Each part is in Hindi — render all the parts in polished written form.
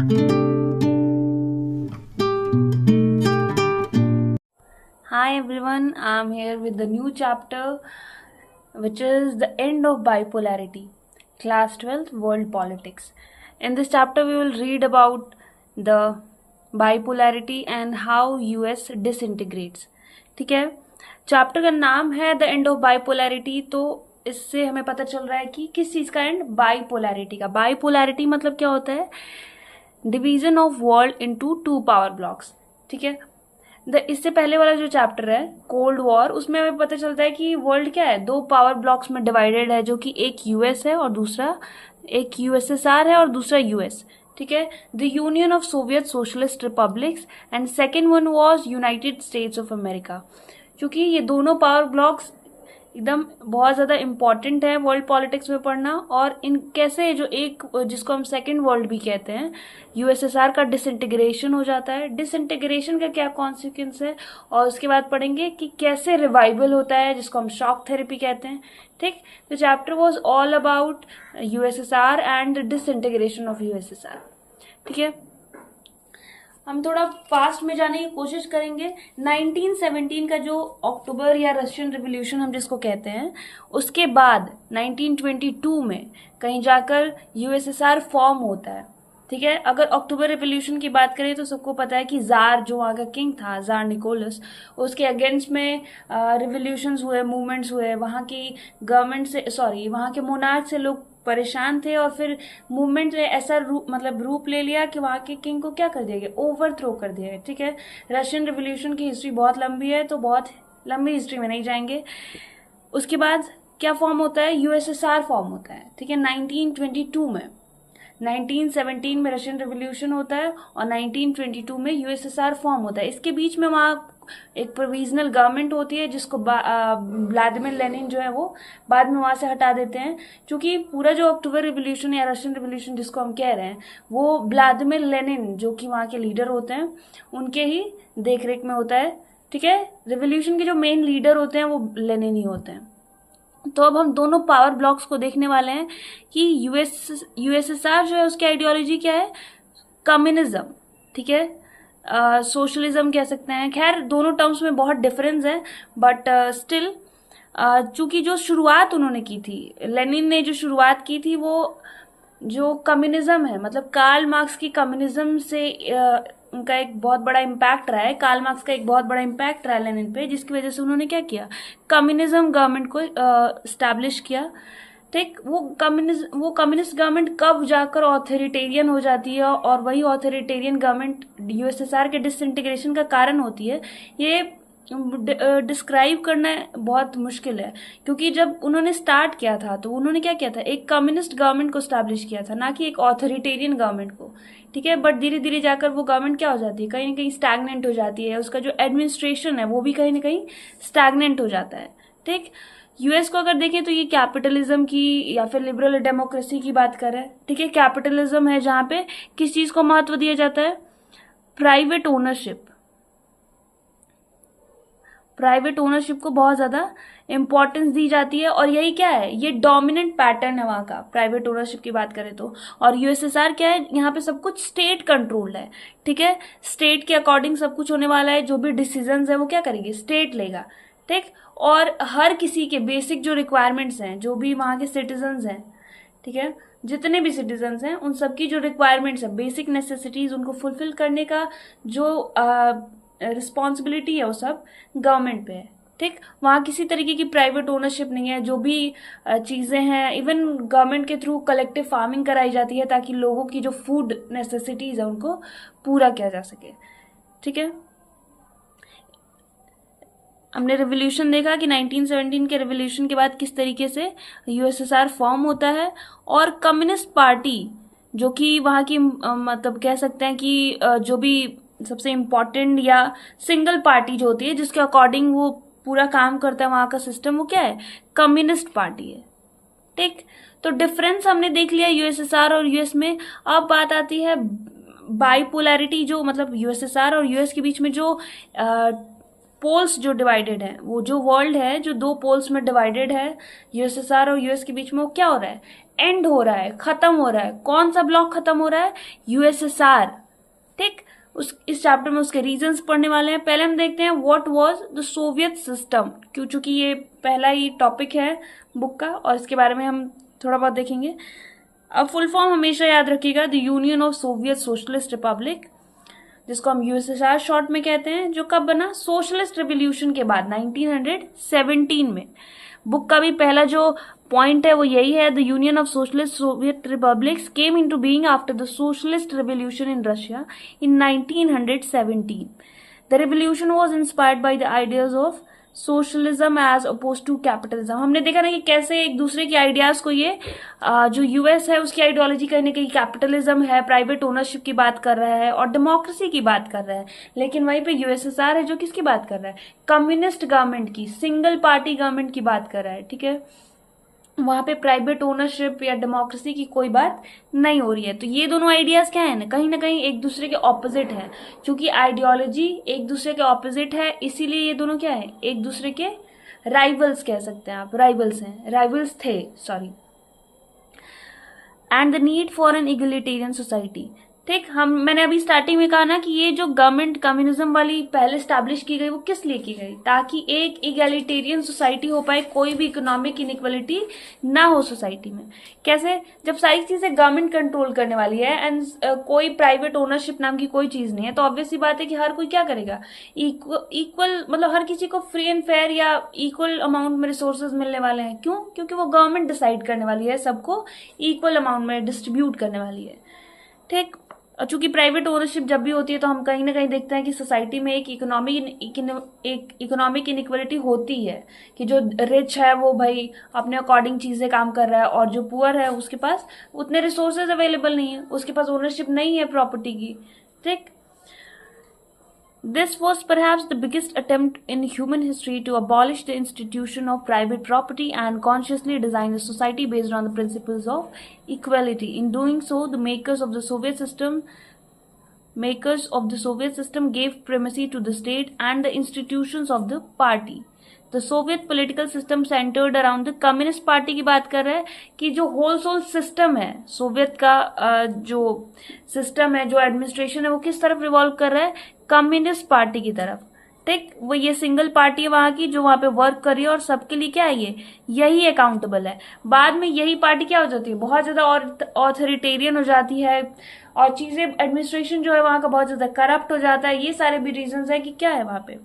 Hi everyone, I'm here with the new chapter which is the end of bipolarity, class 12th world politics. In this chapter we will read about the bipolarity and how US disintegrates. ठीक है, चैप्टर का नाम है द एंड ऑफ बाइपोलैरिटी। तो इससे हमें पता चल रहा है कि किस चीज का एंड, बाइपोलैरिटी का। बाइपोलैरिटी मतलब क्या होता है? Division of world into two power blocks. ठीक है, इससे पहले वाला जो चैप्टर है कोल्ड वॉर, उसमें हमें पता चलता है कि वर्ल्ड क्या है, दो पावर ब्लॉक्स में डिवाइडेड है, जो कि एक यूएस है और दूसरा, एक यूएसएसआर है और दूसरा यूएस। ठीक है, the Union of Soviet socialist republics and second one was United states of America. क्योंकि ये दोनों पावर ब्लॉक्स एकदम बहुत ज़्यादा इम्पॉर्टेंट है वर्ल्ड पॉलिटिक्स में पढ़ना। और इन कैसे जो एक, जिसको हम सेकेंड वर्ल्ड भी कहते हैं, यूएसएसआर का डिसइंटीग्रेशन हो जाता है, डिसइंटीग्रेशन का क्या कॉन्सिक्वेंस है, और उसके बाद पढ़ेंगे कि कैसे रिवाइवल होता है, जिसको हम शॉक थेरेपी कहते हैं। ठीक, तो chapter was all about USSR and disintegration of USSR. ठीक है, हम थोड़ा फास्ट में जाने की कोशिश करेंगे। 1917 का जो अक्टूबर या रशियन रिवॉल्यूशन हम जिसको कहते हैं, उसके बाद 1922 में कहीं जाकर यूएसएसआर फॉर्म होता है। ठीक है, अगर अक्टूबर रिवॉल्यूशन की बात करें तो सबको पता है कि जार, जो वहाँ का किंग था, जार निकोलस, उसके अगेंस्ट में रिवॉल्यूशंस हुए, मूवमेंट्स हुए, वहाँ की गवर्नमेंट से, सॉरी, वहाँ के मोनार्क से लोग परेशान थे, और फिर मूवमेंट ने ऐसा रूप ले लिया कि वहाँ के किंग को क्या कर दिया गया, ओवरथ्रो कर दिया गया। ठीक है, रशियन रिवॉल्यूशन की हिस्ट्री बहुत लंबी है, तो बहुत लंबी हिस्ट्री में नहीं जाएंगे। उसके बाद क्या फॉर्म होता है, यूएसएसआर फॉर्म होता है। ठीक है, 1922 में, 1917 में रशियन रिवॉल्यूशन होता है और 1922 में यूएसएसआर फॉर्म होता है। इसके बीच में वहाँ एक प्रोविजनल गवर्नमेंट होती है, जिसको व्लादिमीर लेनिन जो है वो बाद में वहां से हटा देते हैं। क्योंकि पूरा जो अक्टूबर रिवॉल्यूशन या रशियन रिवॉल्यूशन जिसको हम कह रहे हैं, वो व्लादिमीर लेनिन जो कि वहाँ के लीडर होते हैं, उनके ही देखरेख में होता है। ठीक है, रिवॉल्यूशन के जो मेन लीडर होते हैं वो लेनिन ही होते हैं। तो अब हम दोनों पावर ब्लॉक्स को देखने वाले हैं कि यूएसएसआर जो है उसकी आइडियोलॉजी क्या है, कम्युनिज्म। ठीक है, सोशलिज्म कह सकते हैं। खैर, दोनों टर्म्स में बहुत डिफरेंस है, बट स्टिल चूंकि जो शुरुआत उन्होंने की थी, लेनिन ने जो शुरुआत की थी, वो जो कम्युनिज्म है, मतलब कार्ल मार्क्स की कम्युनिज्म से उनका एक बहुत बड़ा इम्पैक्ट रहा है। कार्ल मार्क्स का एक बहुत बड़ा इम्पैक्ट रहा है लेनिन पे, जिसकी वजह से उन्होंने क्या किया, कम्युनिज्म गवर्नमेंट को स्टैब्लिश किया। ठीक, वो कम्युनिस्ट गवर्नमेंट कब जाकर ऑथोरिटेरियन हो जाती है, और वही ऑथोरिटेरियन गवर्नमेंट यूएसएसआर के डिसइंटीग्रेशन का कारण होती है, ये डिस्क्राइब करना बहुत मुश्किल है। क्योंकि जब उन्होंने स्टार्ट किया था तो उन्होंने क्या किया था, एक कम्युनिस्ट गवर्नमेंट को स्टैब्लिश किया था, ना कि एक ऑथोरिटेरियन गवर्नमेंट को। ठीक है, बट धीरे धीरे जाकर वो गवर्नमेंट क्या हो जाती है, कहीं ना कहीं स्टैग्नेंट हो जाती है, उसका जो एडमिनिस्ट्रेशन है वो भी कहीं ना कहीं स्टैग्नेंट हो जाता है। ठीक, यूएस को अगर देखें तो ये कैपिटलिज्म की या फिर लिबरल डेमोक्रेसी की बात कर रहे हैं। ठीक है, कैपिटलिज्म है जहां पे किस चीज को महत्व दिया जाता है, प्राइवेट ओनरशिप। प्राइवेट ओनरशिप को बहुत ज्यादा इंपॉर्टेंस दी जाती है, और यही क्या है, ये डोमिनेंट पैटर्न है वहां का, प्राइवेट ओनरशिप की बात करें तो। और यूएसएसआर क्या है, यहाँ पे सब कुछ स्टेट कंट्रोल्ड है। ठीक है, स्टेट के अकॉर्डिंग सब कुछ होने वाला है, जो भी डिसीजंस है वो क्या करेगी, स्टेट लेगा। ठीक, और हर किसी के बेसिक जो रिक्वायरमेंट्स हैं, जो भी वहां के सिटीजन्स हैं, ठीक है, जितने भी सिटीजन्स हैं, उन सबकी जो रिक्वायरमेंट्स है, बेसिक नेसेसिटीज, उनको फुलफिल करने का जो रिस्पॉन्सिबिलिटी है, वो सब गवर्नमेंट पे है। ठीक, वहाँ किसी तरीके की प्राइवेट ओनरशिप नहीं है। जो भी चीजें हैं, इवन गवर्नमेंट के थ्रू कलेक्टिव फार्मिंग कराई जाती है, ताकि लोगों की जो फूड नेसेसिटीज है उनको पूरा किया जा सके। ठीक है, हमने रिवॉल्यूशन देखा कि 1917 के रिवॉल्यूशन के बाद किस तरीके से यूएसएसआर फॉर्म होता है, और कम्युनिस्ट पार्टी जो कि वहाँ की मतलब कह सकते हैं कि जो भी सबसे इम्पोर्टेंट या सिंगल पार्टी जो होती है, जिसके अकॉर्डिंग वो पूरा काम करता है वहाँ का सिस्टम, वो क्या है, कम्युनिस्ट पार्टी है। ठीक, तो डिफरेंस हमने देख लिया यूएसएसआर और यूएस में। अब बात आती है बाइपोलैरिटी, जो मतलब यूएसएसआर और यूएस के बीच में जो पोल्स जो डिवाइडेड है, वो जो वर्ल्ड है जो दो पोल्स में डिवाइडेड है यूएसएसआर और यूएस के बीच में, वो क्या हो रहा है, एंड हो रहा है, खत्म हो रहा है। कौन सा ब्लॉक खत्म हो रहा है, यूएसएसआर। ठीक, इस चैप्टर में उसके रीजंस पढ़ने वाले हैं। पहले हम देखते हैं what was the Soviet system, क्योंकि ये पहला ही टॉपिक है बुक का और इसके बारे में हम थोड़ा बहुत देखेंगे। अब फुल फॉर्म हमेशा याद रखिएगा, the Union of Soviet socialist Republic, जिसको हम यूएसएसआर शॉर्ट में कहते हैं, जो कब बना, सोशलिस्ट रिवॉल्यूशन के बाद 1917 में। बुक का भी पहला जो पॉइंट है वो यही है, the Union of Socialist Soviet Republics came into being after the socialist revolution in Russia in 1917। The revolution was inspired by the ideas of socialism as oppose to capitalism. हमने देखा ना कि कैसे एक दूसरे के आइडियाज को ये जो यूएस है उसकी आइडियोलॉजी कहीं ना कहीं कैपिटलिज्म है, प्राइवेट ओनरशिप की बात कर रहा है और डेमोक्रेसी की बात कर रहा है, लेकिन वहीं पे यूएसएसआर है जो किसकी बात कर रहा है, कम्युनिस्ट गवर्नमेंट की, सिंगल पार्टी गवर्नमेंट की बात कर रहा है। ठीक है, वहां पे प्राइवेट ओनरशिप या डेमोक्रेसी की कोई बात नहीं हो रही है। तो ये दोनों आइडियाज क्या है ना कहीं एक दूसरे के ऑपोजिट है। क्योंकि आइडियोलॉजी एक दूसरे के ऑपोजिट है, इसीलिए ये दोनों क्या है, एक दूसरे के राइवल्स कह सकते हैं आप, राइवल्स थे sorry. And the need for an egalitarian society. ठीक, मैंने अभी स्टार्टिंग में कहा ना कि ये जो गवर्नमेंट कम्युनिज्म वाली पहले स्टैब्लिश की गई, वो किस लिए की गई, ताकि एक इगैलिटेरियन सोसाइटी हो पाए, कोई भी इकोनॉमिक इनइक्वालिटी ना हो सोसाइटी में। कैसे, जब सारी चीजें गवर्नमेंट कंट्रोल करने वाली है एंड कोई प्राइवेट ओनरशिप नाम की कोई चीज नहीं है, तो ऑब्वियस सी बात है कि हर कोई क्या करेगा, इक्वल मतलब हर किसी को फ्री एंड फेयर या इक्वल अमाउंट में रिसोर्सेज मिलने वाले हैं। क्यों, क्योंकि वो गवर्नमेंट डिसाइड करने वाली है, सबको इक्वल अमाउंट में डिस्ट्रीब्यूट करने वाली है। ठीक, चूंकि प्राइवेट ओनरशिप जब भी होती है तो हम कहीं ना कहीं देखते हैं कि सोसाइटी में एक इकोनॉमिक इनइक्वालिटी होती है, कि जो रिच है वो भाई अपने अकॉर्डिंग चीजें काम कर रहा है और जो पुअर है उसके पास उतने रिसोर्सेज अवेलेबल नहीं है, उसके पास ओनरशिप नहीं है प्रॉपर्टी की। ठीक, this was perhaps the biggest attempt in human history to abolish the institution of private property and consciously design a society based on the principles of equality. In doing so, the makers of the Soviet system gave primacy to the state and the institutions of the party. The Soviet political system centered around the Communist Party की बात कर रहे हैं, कि जो होल सिस्टम है सोवियत का, जो सिस्टम है, जो एडमिनिस्ट्रेशन है, वो किस तरफ रिवॉल्व कर रहा है, कम्युनिस्ट पार्टी की तरफ। ठीक, वो ये सिंगल पार्टी है वहां की जो वहां पे वर्क कर रही है और सबके लिए क्या है, यही अकाउंटेबल है। बाद में यही पार्टी क्या हो जाती है, बहुत ज्यादा ऑथोरिटेरियन हो जाती है और चीजें, एडमिनिस्ट्रेशन जो है वहां का बहुत ज्यादा करप्ट हो जाता है। ये सारे भी रीजंस है कि क्या है वहां पे,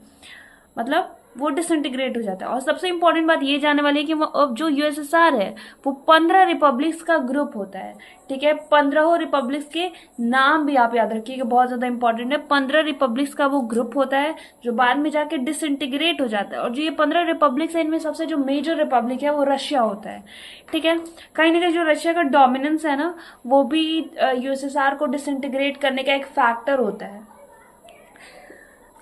मतलब वो डिसइंटीग्रेट हो जाता है। और सबसे इंपॉर्टेंट बात ये जाने वाली है कि अब जो यूएसएसआर है वो 15 रिपब्लिक्स का ग्रुप होता है। ठीक है, 15 रिपब्लिक्स के नाम भी आप याद रखिएगा, बहुत ज्यादा इंपॉर्टेंट है। 15 रिपब्लिक्स का वो ग्रुप होता है जो बाद में जाके डिसइंटीग्रेट हो जाता है। और जो ये 15 रिपब्लिक्स है, इनमें सबसे जो मेजर रिपब्लिक है वो रशिया होता है। ठीक है, कहीं ना कहीं जो रशिया का डोमिनेंस है ना, वो भी यूएसएसआर को डिसइंटीग्रेट करने का एक फैक्टर होता है।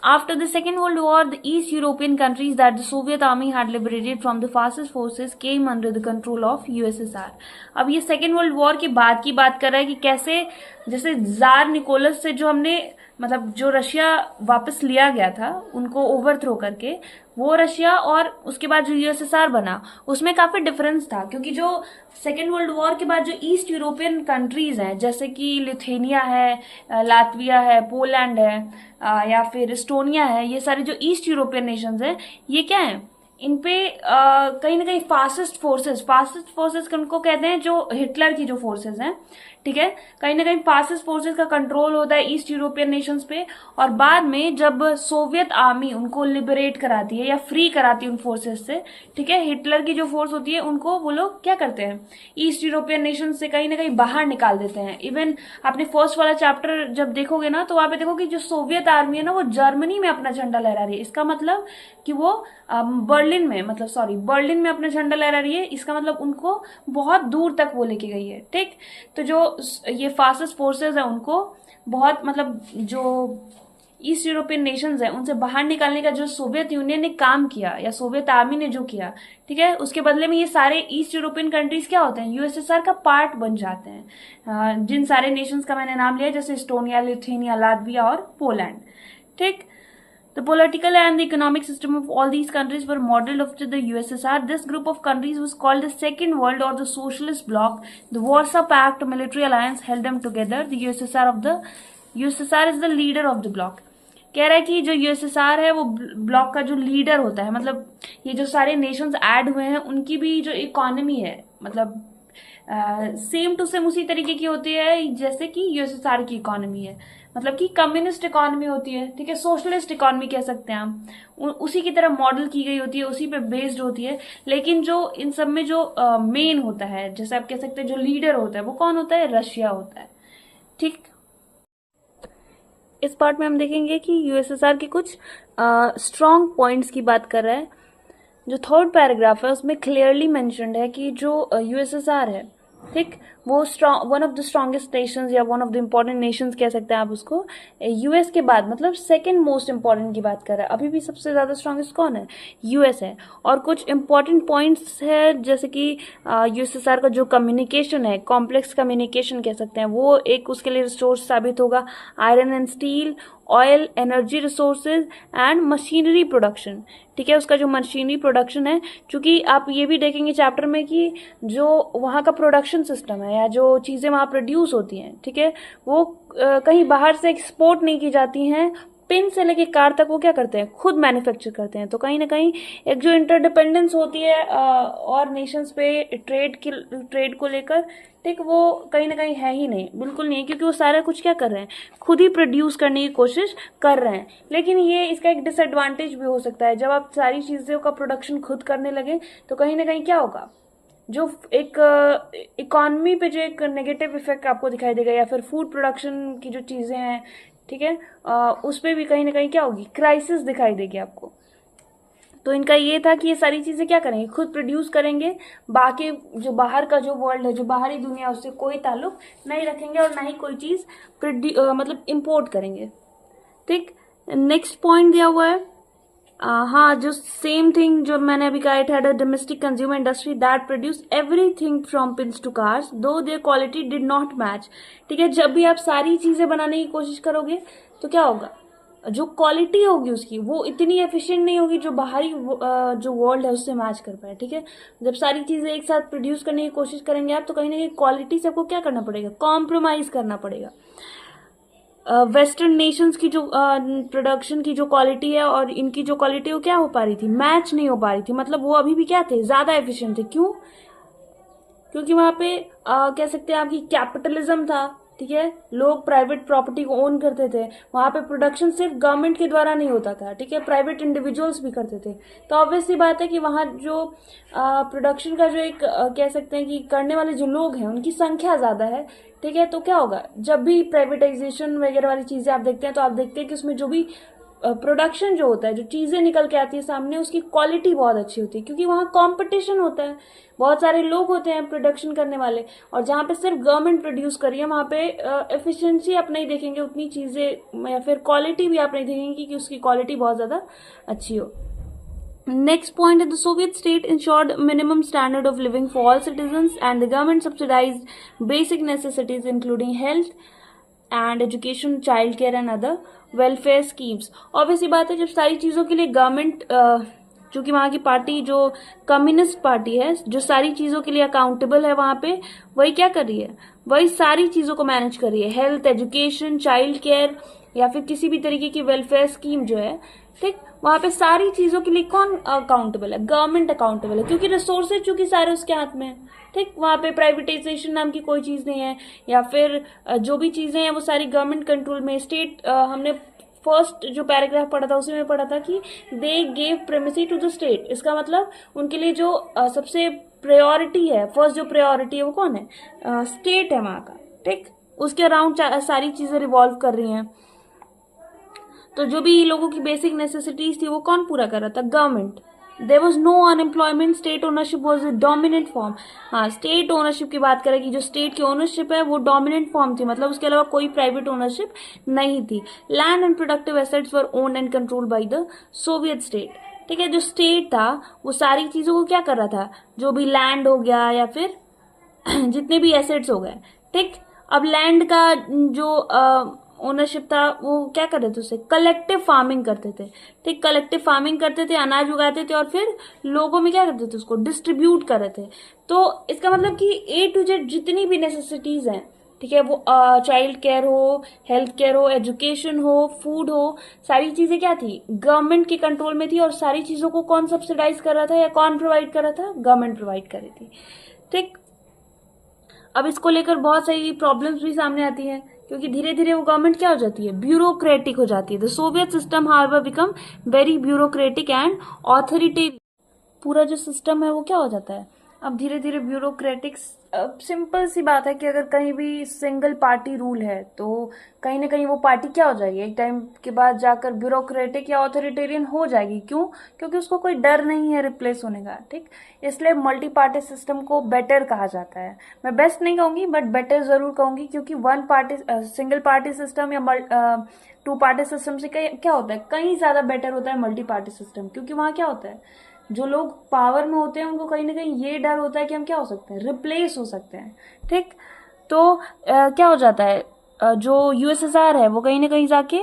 After the Second World War, the East European countries that the Soviet Army had liberated from the fascist forces came under the control of USSR. अब ये सेकेंड वर्ल्ड वॉर के बाद की बात कर रहा है कि कैसे, जैसे जार निकोलस से जो हमने मतलब जो रशिया वापस लिया गया था उनको ओवरथ्रो करके, वो रशिया और उसके बाद जो यूएसएसआर बना उसमें काफी डिफरेंस था। क्योंकि जो सेकेंड वर्ल्ड वॉर के बाद जो ईस्ट यूरोपियन कंट्रीज हैं, जैसे कि लिथुएनिया है, लातविया है, पोलैंड है, या फिर एस्टोनिया है, ये सारे जो ईस्ट यूरोपियन नेशंस हैं, ये क्या है, इन पे कहीं ना कहीं फासिस्ट फोर्सेस उनको कहते हैं, जो हिटलर की जो फोर्सेस हैं। ठीक है, कहीं ना कहीं फासिस्ट फोर्सेस का कंट्रोल होता है ईस्ट यूरोपियन नेशंस पे। और बाद में जब सोवियत आर्मी उनको लिबरेट कराती है या फ्री कराती है उन फोर्सेस से, ठीक है, हिटलर की जो फोर्स होती है उनको वो लोग क्या करते हैं, ईस्ट यूरोपियन नेशन से कहीं ना कहीं बाहर निकाल देते हैं। इवन आपने फर्स्ट वाला चैप्टर जब देखोगे ना, तो वहां पे देखोगे जो सोवियत आर्मी है ना, वो जर्मनी में अपना झंडा लहरा रही है। इसका मतलब कि वो बर्लिन में अपना झंडा लहरा रही है। इसका मतलब उनको बहुत दूर तक वो लेके गई है। ठीक, तो जो ये फासिस्ट फोर्सेस है उनको बहुत, मतलब जो ईस्ट यूरोपियन नेशंस है उनसे बाहर निकालने का जो सोवियत यूनियन ने काम किया या सोवियत आर्मी ने जो किया, ठीक है, उसके बदले में ये सारे ईस्ट यूरोपियन कंट्रीज क्या होते हैं, यूएसएसआर का पार्ट बन जाते हैं। जिन सारे नेशंस का मैंने नाम लिया, जैसे एस्टोनिया, लिथुएनिया, लातविया और पोलैंड। ठीक, The political and the economic system of all these countries were modeled after the USSR. This group of countries was called the Second World or the Socialist Bloc. The Warsaw Pact military alliance held them together. The USSR is the leader of the bloc. कह रहा है कि जो यूएसएसआर है वो ब्लॉक का जो लीडर होता है, मतलब ये जो सारे नेशंस ऐड हुए हैं उनकी भी जो इकोनॉमी है मतलब सेम टू सेम उसी तरीके की होती है जैसे कि यूएसएसआर की इकोनॉमी है, मतलब कि कम्युनिस्ट इकोनॉमी होती है, ठीक है, सोशलिस्ट इकोनॉमी कह सकते हैं हम, उसी की तरह मॉडल की गई होती है, उसी पे बेस्ड होती है। लेकिन जो इन सब में जो मेन होता है, जैसे आप कह सकते हैं जो लीडर होता है वो कौन होता है, रशिया होता है। ठीक, इस पार्ट में हम देखेंगे कि यूएसएसआर के कुछ स्ट्रॉन्ग पॉइंट्स की बात कर रहा है। जो थर्ड पैराग्राफ है उसमें क्लियरली मेंशन्ड है कि जो यूएसएसआर है, ठीक, वो one of the strongest nations या one of the important nations कह सकते हैं आप उसको, यूएस के बाद, मतलब सेकंड मोस्ट इम्पोर्टेंट की बात कर रहा है। अभी भी सबसे ज्यादा स्ट्रॉन्गेस्ट कौन है, यूएस है। और कुछ इम्पोर्टेंट पॉइंट्स है जैसे कि यूएसएसआर का जो कम्युनिकेशन है, कॉम्प्लेक्स कम्युनिकेशन कह सकते हैं, वो एक उसके लिए रिसोर्स साबित होगा। Iron and steel, oil, energy resources and machinery production, ठीक है, उसका जो मशीनरी प्रोडक्शन है, क्योंकि आप ये भी देखेंगे चैप्टर में कि जो वहाँ का प्रोडक्शन सिस्टम है या जो चीजें वहाँ प्रोड्यूस होती हैं, ठीक है, वो कहीं बाहर से एक्सपोर्ट नहीं की जाती हैं, पिन से लेके कार तक वो क्या करते हैं, खुद मैन्युफैक्चर करते हैं। तो कहीं ना कहीं एक जो इंटरडिपेंडेंस होती है और नेशंस पे ट्रेड को लेकर, ठीक, वो कहीं ना कहीं है ही नहीं, बिल्कुल नहीं है, क्योंकि वो सारा कुछ क्या कर रहे हैं, खुद ही प्रोड्यूस करने की कोशिश कर रहे हैं। लेकिन ये इसका एक डिसएडवांटेज भी हो सकता है, जब आप सारी चीजों का प्रोडक्शन खुद करने लगे तो कहीं ना कहीं क्या होगा, जो एक इकोनॉमी पे जो एक नेगेटिव इफेक्ट आपको दिखाई देगा, या फिर फूड प्रोडक्शन की जो चीजें हैं, ठीक है, उस पर भी कहीं ना कहीं क्या होगी, क्राइसिस दिखाई देगी आपको। तो इनका ये था कि ये सारी चीजें क्या करेंगे, खुद प्रोड्यूस करेंगे, बाकी जो बाहर का जो वर्ल्ड है, जो बाहरी दुनिया, उससे कोई ताल्लुक नहीं रखेंगे और ना ही कोई चीज मतलब इम्पोर्ट करेंगे। ठीक, नेक्स्ट पॉइंट दिया हुआ है, हाँ, जो सेम थिंग जो मैंने अभी कहा, it had a domestic consumer industry that produce everything from pins to cars though their quality did not match. ठीक है, जब भी आप सारी चीजें बनाने की कोशिश करोगे तो क्या होगा, जो क्वालिटी होगी उसकी वो इतनी एफिशिएंट नहीं होगी जो बाहरी जो वर्ल्ड है उससे मैच कर पाए। ठीक है, जब सारी चीजें एक साथ प्रोड्यूस करने की कोशिश करेंगे आप, तो कहीं ना कहीं क्वालिटी से आपको क्या करना पड़ेगा, कॉम्प्रोमाइज करना पड़ेगा। वेस्टर्न नेशंस की जो प्रोडक्शन की जो क्वालिटी है और इनकी जो क्वालिटी वो क्या हो पा रही थी, मैच नहीं हो पा रही थी, मतलब वो अभी भी क्या थे, ज्यादा एफिशिएंट थे। क्यों? क्योंकि वहां पे कह सकते हैं आपकी कैपिटलिज्म था। ठीक है, लोग प्राइवेट प्रॉपर्टी को ओन करते थे, वहां पे प्रोडक्शन सिर्फ गवर्नमेंट के द्वारा नहीं होता था। ठीक है, प्राइवेट इंडिविजुअल्स भी करते थे। तो ऑब्वियसली बात है कि वहां जो प्रोडक्शन का जो एक कह सकते हैं कि करने वाले जो लोग हैं उनकी संख्या ज्यादा है। ठीक है, तो क्या होगा, जब भी प्राइवेटाइजेशन वगैरह वाली चीजें आप देखते हैं तो आप देखते हैं कि उसमें जो भी प्रोडक्शन जो होता है, जो चीजें निकल के आती है सामने, उसकी क्वालिटी बहुत अच्छी होती है, क्योंकि वहां कंपटीशन होता है, बहुत सारे लोग होते हैं प्रोडक्शन करने वाले। और जहां पे सिर्फ गवर्नमेंट प्रोड्यूस कर रही है वहां पे एफिशिएंसी आप नहीं देखेंगे उतनी चीजें, या फिर क्वालिटी भी आप नहीं देखेंगे कि उसकी क्वालिटी बहुत ज्यादा अच्छी हो। Next point is the Soviet state ensured minimum standard of living for all citizens and the government subsidized basic necessities including health and education, child care and other welfare schemes। obviously बात है, जब सारी चीजों के लिए गवर्नमेंट, चूंकि वहां की पार्टी जो कम्युनिस्ट पार्टी है, जो सारी चीजों के लिए अकाउंटेबल है, वहां पे वही क्या कर रही है, वही सारी चीजों को मैनेज कर रही है। हेल्थ, एजुकेशन, चाइल्ड केयर या फिर किसी भी तरीके की वेलफेयर स्कीम जो है, ठीक, वहां पे सारी चीजों के लिए कौन अकाउंटेबल है, गवर्नमेंट अकाउंटेबल है, क्योंकि रिसोर्सेज चूंकि सारे उसके हाथ में है। ठीक, वहां पे प्राइवेटाइजेशन नाम की कोई चीज नहीं है, या फिर जो भी चीजें हैं वो सारी गवर्नमेंट कंट्रोल में। स्टेट, हमने फर्स्ट जो पैराग्राफ पढ़ा था उसी में पढ़ा था कि they gave primacy to the state. इसका मतलब उनके लिए जो सबसे प्रायोरिटी है, फर्स्ट जो प्रायोरिटी है वो कौन है, स्टेट है वहां का। ठीक, उसके अराउंड सारी चीजें रिवॉल्व कर रही हैं। तो जो भी लोगों की बेसिक नेसेसिटीज थी वो कौन पूरा कर रहा था, government. There was no unemployment, state ownership was a dominant form. हाँ, स्टेट ओनरशिप की बात करें कि जो स्टेट की ओनरशिप है वो डोमिनेंट फॉर्म थी, मतलब उसके अलावा कोई प्राइवेट ओनरशिप नहीं थी। Land and productive assets were owned and controlled by the Soviet state. ठीक है, जो स्टेट था वो सारी चीजों को क्या कर रहा था, जो भी लैंड हो गया या फिर जितने भी एसेट्स हो गए। ठीक, अब लैंड का जो ओनरशिप था, वो क्या करते थे, उसे कलेक्टिव फार्मिंग करते थे। ठीक, कलेक्टिव फार्मिंग करते थे, अनाज उगाते थे और फिर लोगों में क्या करते थे, उसको डिस्ट्रीब्यूट कर रहे थे। तो इसका मतलब कि A to Z जितनी भी नेसेसिटीज हैं, ठीक है, वो चाइल्ड केयर हो, हेल्थ केयर हो, एजुकेशन हो, फूड हो, सारी चीजें क्या थी, गवर्नमेंट के कंट्रोल में थी। और सारी चीजों को कौन सब्सिडाइज कर रहा था या कौन प्रोवाइड कर रहा था, गवर्नमेंट प्रोवाइड कर रही थी। ठीक, अब इसको लेकर बहुत सारी प्रॉब्लम्स भी सामने आती हैं, क्योंकि धीरे धीरे वो गवर्नमेंट क्या हो जाती है, ब्यूरोक्रेटिक हो जाती है। The Soviet system however become very bureaucratic and authoritarian. पूरा जो सिस्टम है वो क्या हो जाता है, अब धीरे धीरे ब्यूरोक्रेटिक। अब सिंपल सी बात है कि अगर कहीं भी सिंगल पार्टी रूल है तो कहीं ना कहीं वो पार्टी क्या हो जाएगी, एक टाइम के बाद जाकर ब्यूरोक्रेटिक या ऑथोरिटेरियन हो जाएगी। क्यों? क्योंकि उसको कोई डर नहीं है रिप्लेस होने का। ठीक, इसलिए मल्टी पार्टी सिस्टम को बेटर कहा जाता है। मैं बेस्ट नहीं कहूंगी बट बेटर जरूर कहूंगी, क्योंकि one party single party system या टू पार्टी सिस्टम से क्या होता है, कहीं ज्यादा बेटर होता है मल्टी पार्टी सिस्टम। क्योंकि वहां क्या होता है, जो लोग पावर में होते हैं उनको कहीं ना कहीं ये डर होता है कि हम क्या हो सकते हैं, रिप्लेस हो सकते हैं। ठीक, तो क्या हो जाता है, जो यूएसएसआर है वो कहीं ना कहीं जाके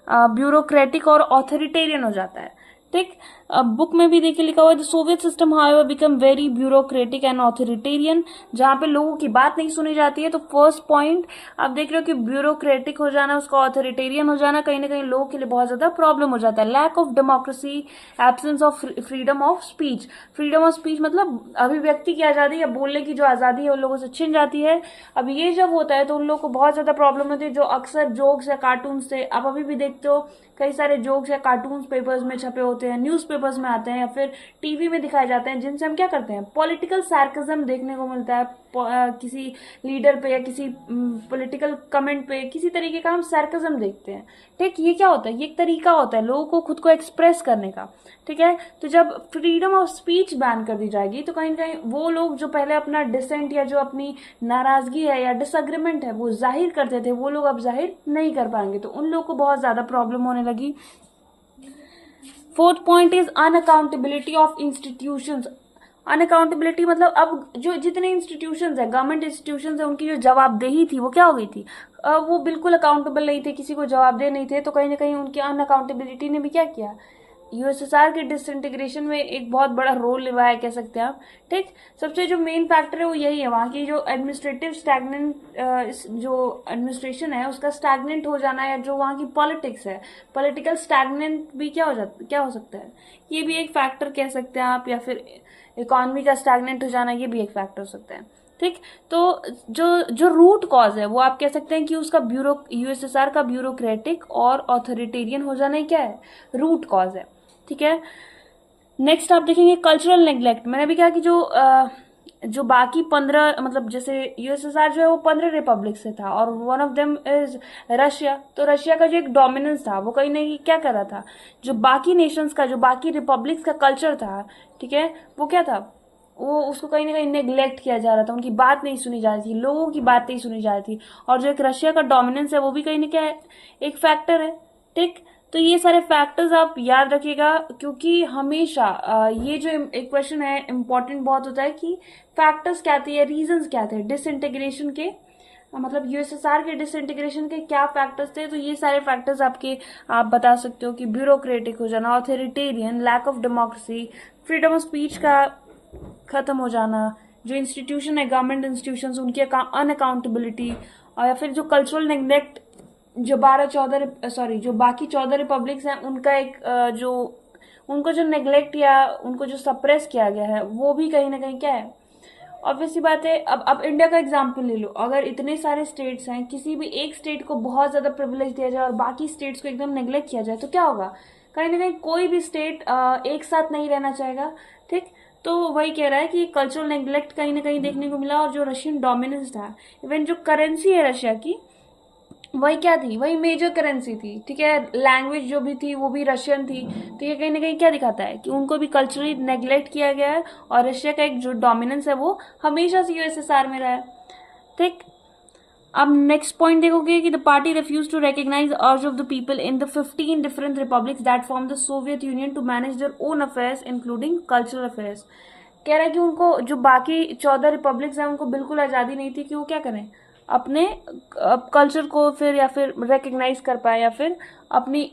ब्यूरोक्रेटिक और ऑथोरिटेरियन हो जाता है। ठीक, अब बुक में भी देखिए लिखा हुआ है, the Soviet system however become very bureaucratic and authoritarian, जहां पे लोगों की बात नहीं सुनी जाती है। तो फर्स्ट पॉइंट आप देख रहे हो कि ब्यूरोक्रेटिक हो जाना, उसका ऑथोरिटेरियन हो जाना, कहीं ना कहीं लोगों के लिए बहुत ज्यादा प्रॉब्लम हो जाता है। Lack of democracy, absence of freedom of speech. Freedom of speech मतलब अभिव्यक्ति की आजादी या बोलने की जो आजादी है उन लोगों से छिन जाती है। अब ये जब होता है तो उन लोगों को बहुत ज्यादा प्रॉब्लम होती है, जो अक्सर जोक्स या कार्टून से आप अभी भी देखते हो, कई सारे जोक्स या कार्टून पेपर्स में छपे होते हैं, न्यूज पेपर्स में आते हैं या फिर टीवी में दिखाए जाते हैं, जिनसे हम क्या करते हैं, पॉलिटिकल सार्कज्म देखने को मिलता है। किसी लीडर पे या किसी पॉलिटिकल कमेंट पे किसी तरीके का हम सार्कज्म देखते हैं। ठीक, ये क्या होता है, ये एक तरीका होता है लोगों को खुद को एक्सप्रेस करने का। ठीक है, तो जब फ्रीडम ऑफ स्पीच बैन कर दी जाएगी तो कहीं ना कहीं वो लोग जो पहले अपना डिसेंट या जो अपनी नाराजगी है या डिसएग्रीमेंट है वो जाहिर करते थे, वो लोग अब जाहिर नहीं कर पाएंगे, तो उन लोगों को बहुत ज्यादा प्रॉब्लम होने लगी। Fourth point is unaccountability of institutions. Unaccountability मतलब अब जो जितने इंस्टीट्यूशंस है, गवर्नमेंट इंस्टीट्यूशंस है, उनकी जो जवाबदेही थी वो क्या हो गई थी, वो बिल्कुल अकाउंटेबल नहीं थे, किसी को जवाबदेह नहीं थे। तो कहीं ना कहीं उनकी अनअकाउंटेबिलिटी ने भी क्या किया, यूएसएसआर के डिसइंटीग्रेशन में एक बहुत बड़ा रोल निभाया, कह सकते हैं आप। ठीक, सबसे जो मेन फैक्टर है वो यही है, वहां की जो एडमिनिस्ट्रेटिव स्टैग्नेंट, जो एडमिनिस्ट्रेशन है उसका स्टैग्नेंट हो जाना, या जो वहां की पॉलिटिक्स है, पॉलिटिकल स्टैग्नेंट भी क्या हो सकता है, ये भी एक फैक्टर कह सकते हैं आप। या फिर इकोनॉमी का स्टैग्नेंट हो जाना, ये भी एक फैक्टर हो सकता है। ठीक, तो जो जो रूट कॉज है वो आप कह सकते हैं कि उसका यूएसएसआर का ब्यूरोक्रेटिक और ऑथोरिटेरियन हो जाना ही क्या है, रूट कॉज है। ठीक है, नेक्स्ट आप देखेंगे कल्चरल नेग्लेक्ट। मैंने भी कहा कि जो बाकी 15 मतलब जैसे यूएसएसआर जो है वो 15 रिपब्लिक से था और one of them is Russia. तो रशिया का जो एक डोमिनेंस था वो कहीं ना कहीं क्या कर रहा था, जो बाकी नेशंस का, जो बाकी रिपब्लिक्स का कल्चर था, ठीक है, वो क्या था, वो उसको कहीं ना कहीं नेग्लेक्ट किया जा रहा था, उनकी बात नहीं सुनी जा रही थी, लोगों की बात नहीं सुनी जा रही थी। और जो एक रशिया का डोमिनेंस है वो भी कहीं ना क्या है, एक फैक्टर है। ठीक, तो ये सारे फैक्टर्स आप याद रखिएगा, क्योंकि हमेशा ये जो एक क्वेश्चन है इंपॉर्टेंट बहुत होता है कि फैक्टर्स क्या थे या रीजंस क्या थे डिसइंटीग्रेशन के, मतलब यूएसएसआर के डिसइंटीग्रेशन के क्या फैक्टर्स थे। तो ये सारे फैक्टर्स आप बता सकते हो कि ब्यूरोक्रेटिक हो जाना, authoritarian, lack of democracy, freedom of speech का खत्म हो जाना, जो इंस्टीट्यूशन है गवर्नमेंट इंस्टीट्यूशंस उनकी अनअकाउंटेबिलिटी, और या फिर जो कल्चरल नेग्लेक्ट, जो जो बाकी 14 रिपब्लिक्स हैं उनका एक उनको जो नेग्लेक्ट या उनको जो सप्रेस किया गया है वो भी कहीं ना कहीं क्या है, ऑब्वियसली बात है। अब इंडिया का एग्जाम्पल ले लो, अगर इतने सारे स्टेट्स हैं, किसी भी एक स्टेट को बहुत ज्यादा प्रिविलेज दिया जाए और बाकी स्टेट्स को एकदम नेग्लेक्ट किया जाए तो क्या होगा, कहीं ना कहीं कोई भी स्टेट एक साथ नहीं रहना चाहेगा। ठीक, तो वही कह रहा है कि कल्चरल नेग्लेक्ट कहीं ना कहीं देखने को मिला। और जो रशियन डोमिनेंस था, इवन जो करेंसी है रशिया की वही क्या थी, वही मेजर करेंसी थी। ठीक है, लैंग्वेज जो भी थी वो भी रशियन थी। तो ये कहीं ना कहीं क्या दिखाता है कि उनको भी कल्चरली नेग्लेक्ट किया गया है और रशिया का एक जो डोमिनेंस है वो हमेशा से यूएसएसआर में रहा है। ठीक, अब नेक्स्ट पॉइंट देखोगे कि the party refuse to recognise urge of the people in the 15 different republics that form the Soviet Union to manage their own affairs including cultural affairs. कह रहा है कि उनको जो बाकी 14 रिपब्लिक्स हैं उनको बिल्कुल आजादी नहीं थी कि वो क्या करें, अपने कल्चर को फिर या फिर रिकग्नाइज कर पाए या फिर अपनी